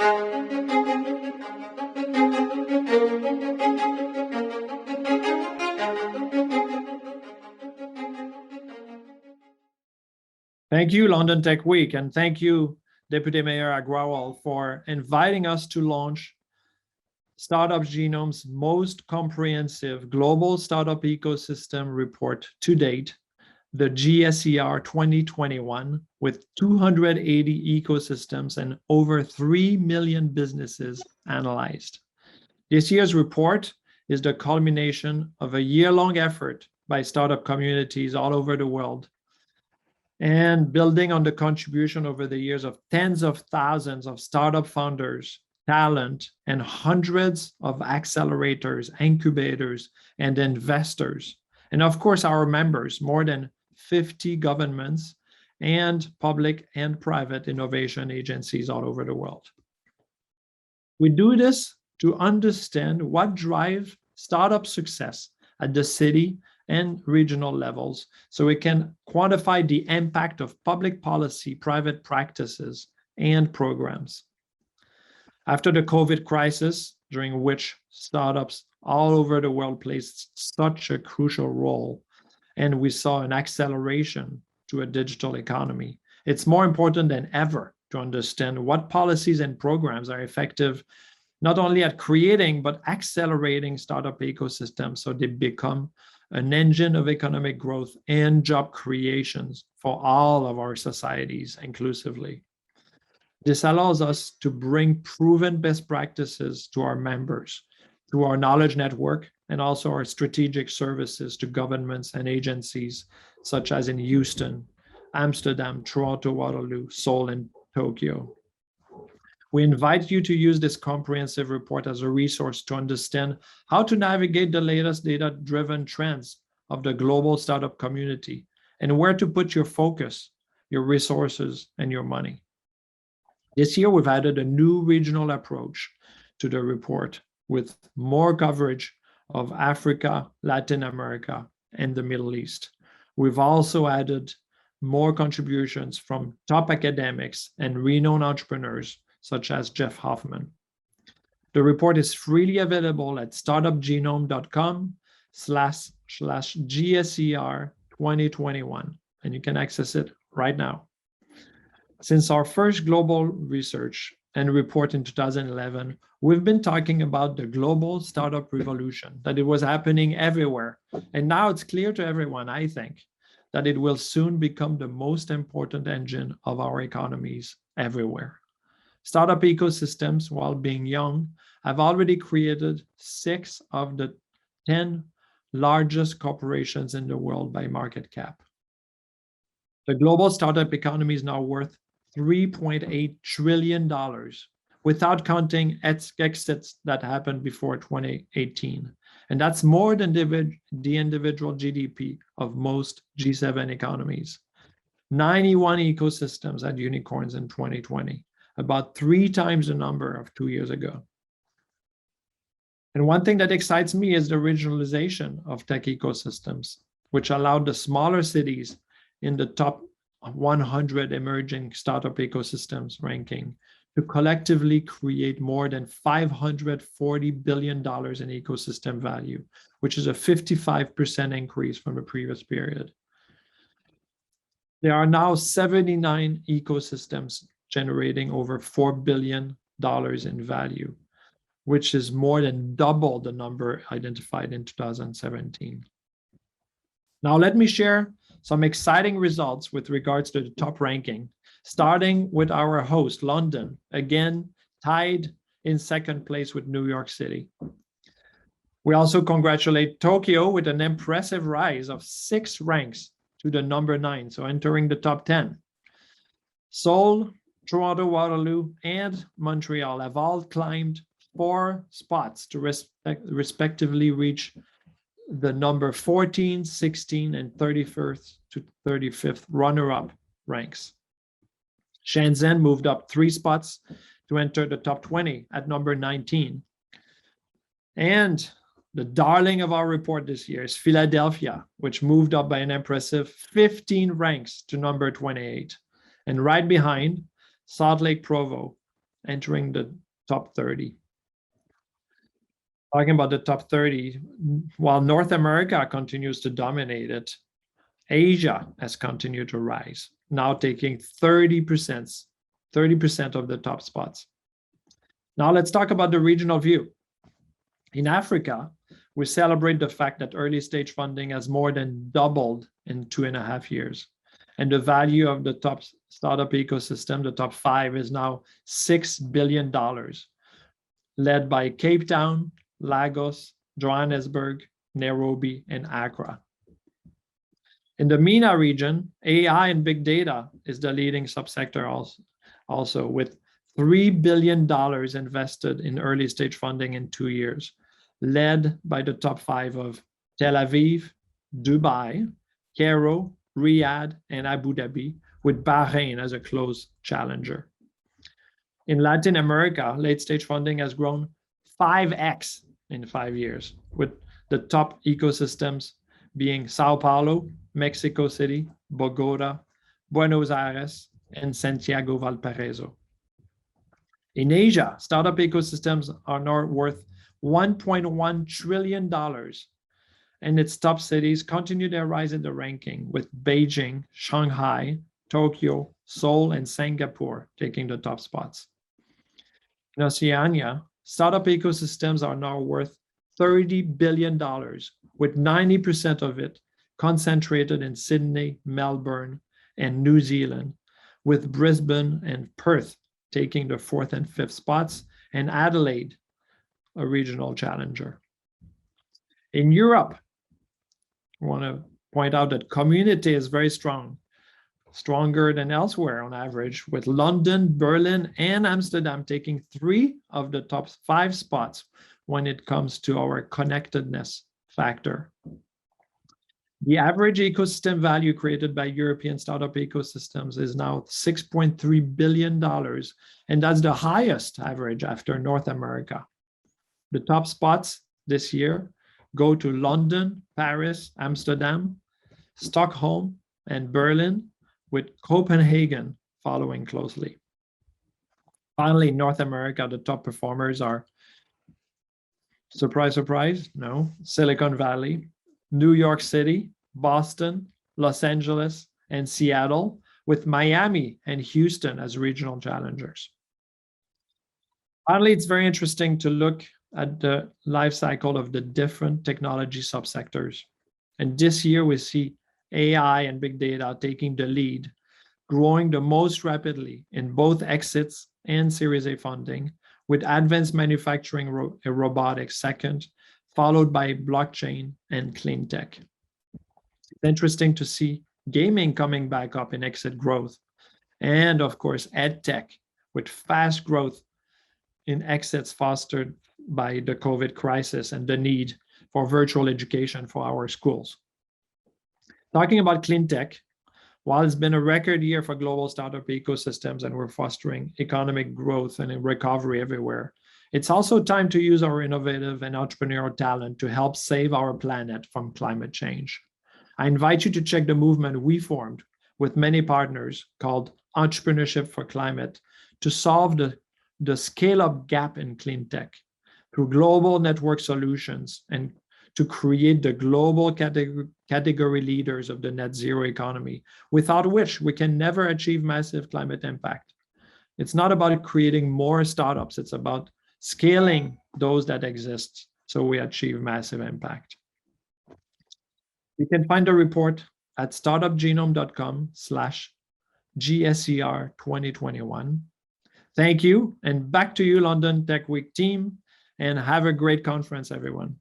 Thank you, London Tech Week, and thank you, Deputy Mayor Agrawal, for inviting us to launch Startup Genome's most comprehensive global startup ecosystem report to date, the GSER 2021, with 280 ecosystems and over 3 million businesses analyzed. This year's report is the culmination of a year-long effort by startup communities all over the world, and building on the contribution over the years of tens of thousands of startup founders, talent, and hundreds of accelerators, incubators, and investors. And of course, our members, more than 50 governments and public and private innovation agencies all over the world. We do this to understand what drives startup success at the city and regional levels, so we can quantify the impact of public policy, private practices, and programs. After the COVID crisis, during which startups all over the world played such a crucial role, and we saw an acceleration to a digital economy, it's more important than ever to understand what policies and programs are effective not only at creating, but accelerating startup ecosystems so they become an engine of economic growth and job creations for all of our societies inclusively. This allows us to bring proven best practices to our members, through our knowledge network, and also our strategic services to governments and agencies, such as in Houston, Amsterdam, Toronto, Waterloo, Seoul, and Tokyo. We invite you to use this comprehensive report as a resource to understand how to navigate the latest data-driven trends of the global startup community and where to put your focus, your resources, and your money. This year, we've added a new regional approach to the report with more coverage of Africa, Latin America, and the Middle East. We've also added more contributions from top academics and renowned entrepreneurs, such as Jeff Hoffman. The report is freely available at startupgenome.com/GSER 2021, and you can access it right now. Since our first global research and report in 2011, we've been talking about the global startup revolution, that it was happening everywhere. And now it's clear to everyone, I think, that it will soon become the most important engine of our economies everywhere. Startup ecosystems, while being young, have already created 6 of the 10 largest corporations in the world by market cap. The global startup economy is now worth $3.8 trillion, without counting exits that happened before 2018. And that's more than the individual GDP of most G7 economies. 91 ecosystems had unicorns in 2020. About 3 times the number of 2 years ago. And one thing that excites me is the regionalization of tech ecosystems, which allowed the smaller cities in the top 100 emerging startup ecosystems ranking to collectively create more than $540 billion in ecosystem value, which is a 55% increase from the previous period. There are now 79 ecosystems generating over $4 billion in value, which is more than double the number identified in 2017. Now, let me share some exciting results with regards to the top ranking, starting with our host, London, again, tied in second place with New York City. We also congratulate Tokyo with an impressive rise of 6 ranks to the number 9, so entering the top 10. Seoul, Toronto, Waterloo, and Montreal have all climbed 4 spots to respectively reach the number 14, 16, and 31st to 35th runner-up ranks. Shenzhen moved up 3 spots to enter the top 20 at number 19. And the darling of our report this year is Philadelphia, which moved up by an impressive 15 ranks to number 28. And right behind, Salt Lake Provo entering the top 30. Talking about the top 30, while North America continues to dominate it, Asia has continued to rise, now taking 30% of the top spots. Now let's talk about the regional view. In Africa, we celebrate the fact that early stage funding has more than doubled in 2.5 years. And the value of the top startup ecosystem, the top 5, is now $6 billion, led by Cape Town, Lagos, Johannesburg, Nairobi, and Accra. In the MENA region, AI and big data is the leading subsector also with $3 billion invested in early stage funding in 2 years, led by the top 5 of Tel Aviv, Dubai, Cairo, Riyadh, and Abu Dhabi, with Bahrain as a close challenger. In Latin America, late stage funding has grown 5x in 5 years, with the top ecosystems being Sao Paulo, Mexico City, Bogota, Buenos Aires, and Santiago Valparaiso. In Asia, startup ecosystems are now worth $1.1 trillion, and its top cities continue their rise in the ranking, with Beijing, Shanghai, Tokyo, Seoul, and Singapore taking the top spots. In Oceania, startup ecosystems are now worth $30 billion, with 90% of it concentrated in Sydney, Melbourne, and New Zealand, with Brisbane and Perth taking the 4th and 5th spots, and Adelaide, a regional challenger. In Europe, I want to point out that community is very strong, stronger than elsewhere on average, with London, Berlin, and Amsterdam taking 3 of the top 5 spots when it comes to our connectedness factor. The average ecosystem value created by European startup ecosystems is now $6.3 billion, and that's the highest average after North America. The top spots this year go to London, Paris, Amsterdam, Stockholm, and Berlin, with Copenhagen following closely. Finally, in North America, the top performers are, surprise, surprise, no, Silicon Valley, New York City, Boston, Los Angeles, and Seattle, with Miami and Houston as regional challengers. Finally, it's very interesting to look at the life cycle of the different technology subsectors. And this year we see AI and big data taking the lead, growing the most rapidly in both exits and Series A funding, with advanced manufacturing and robotics second, followed by blockchain and clean tech. It's interesting to see gaming coming back up in exit growth, and of course, ed tech, with fast growth in exits fostered by the COVID crisis and the need for virtual education for our schools. Talking about clean tech, while it's been a record year for global startup ecosystems and we're fostering economic growth and recovery everywhere, it's also time to use our innovative and entrepreneurial talent to help save our planet from climate change. I invite you to check the movement we formed with many partners called Entrepreneurship for Climate to solve the scale-up gap in clean tech through global network solutions and to create the global category leaders of the net zero economy, without which we can never achieve massive climate impact. It's not about creating more startups, it's about scaling those that exist so we achieve massive impact. You can find the report at startupgenome.com/GSER 2021. Thank you, and back to you, London Tech Week team, and have a great conference, everyone.